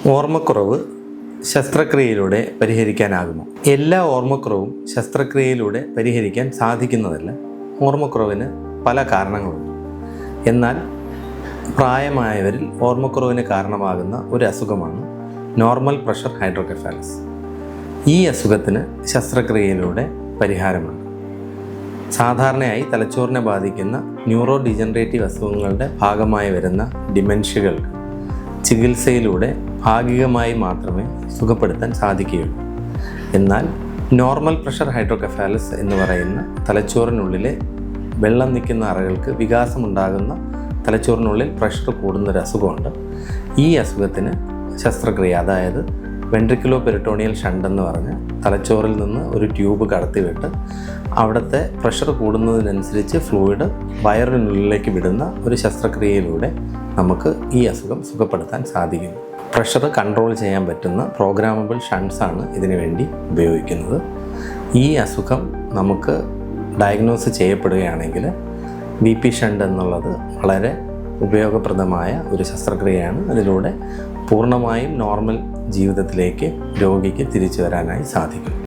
ഓർമ്മക്കുറവ് ശസ്ത്രക്രിയയിലൂടെ പരിഹരിക്കാനാകുമോ? എല്ലാ ഓർമ്മക്കുറവും ശസ്ത്രക്രിയയിലൂടെ പരിഹരിക്കാൻ സാധിക്കുന്നതല്ല. ഓർമ്മക്കുറവിന് പല കാരണങ്ങളുണ്ട്. എന്നാൽ പ്രായമായവരിൽ ഓർമ്മക്കുറവിന് കാരണമാകുന്ന ഒരു അസുഖമാണ് നോർമൽ പ്രഷർ ഹൈഡ്രോകെഫാലസ്. ഈ അസുഖത്തിന് ശസ്ത്രക്രിയയിലൂടെ പരിഹാരമാണ്. സാധാരണയായി തലച്ചോറിനെ ബാധിക്കുന്ന ന്യൂറോ ഡീജനറേറ്റീവ് അസുഖങ്ങളുടെ ഭാഗമായി വരുന്ന ഡിമെൻഷ്യകൾക്ക് ചികിത്സയിലൂടെ ഭാഗികമായി മാത്രമേ സുഖപ്പെടുത്താൻ സാധിക്കുകയുള്ളൂ. എന്നാൽ നോർമൽ പ്രഷർ ഹൈഡ്രോകെഫാലസ് എന്ന് പറയുന്ന തലച്ചോറിനുള്ളിലെ വെള്ളം നിൽക്കുന്ന അറകൾക്ക് വികാസമുണ്ടാകുന്ന തലച്ചോറിനുള്ളിൽ പ്രഷർ കൂടുന്നൊരു അസുഖമുണ്ട്. ഈ അസുഖത്തിന് ശസ്ത്രക്രിയ, അതായത് വെൻട്രിക്കുലോ പെരിട്ടോണിയൽ ഷണ്ട് എന്ന് പറഞ്ഞ് തലച്ചോറിൽ നിന്ന് ഒരു ട്യൂബ് കടത്തിവിട്ട് അവിടുത്തെ പ്രഷർ കൂടുന്നതിനനുസരിച്ച് ഫ്ലൂയിഡ് വയറിനുള്ളിലേക്ക് വിടുന്ന ഒരു ശസ്ത്രക്രിയയിലൂടെ നമുക്ക് ഈ അസുഖം സുഖപ്പെടുത്താൻ സാധിക്കുന്നു. പ്രഷർ കൺട്രോൾ ചെയ്യാൻ പറ്റുന്ന പ്രോഗ്രാമബിൾ ഷണ്ട്സാണ് ഇതിനു വേണ്ടി ഉപയോഗിക്കുന്നത്. ഈ അസുഖം നമുക്ക് ഡയഗ്നോസ് ചെയ്യപ്പെടുകയാണെങ്കിൽ BP ഷണ്ട് എന്നുള്ളത് വളരെ ഉപയോഗപ്രദമായ ഒരു ശസ്ത്രക്രിയയാണ്. അതിലൂടെ പൂർണ്ണമായും നോർമൽ ജീവിതത്തിലേക്ക് രോഗിക്ക് തിരിച്ചു വരാനായി സാധിക്കും.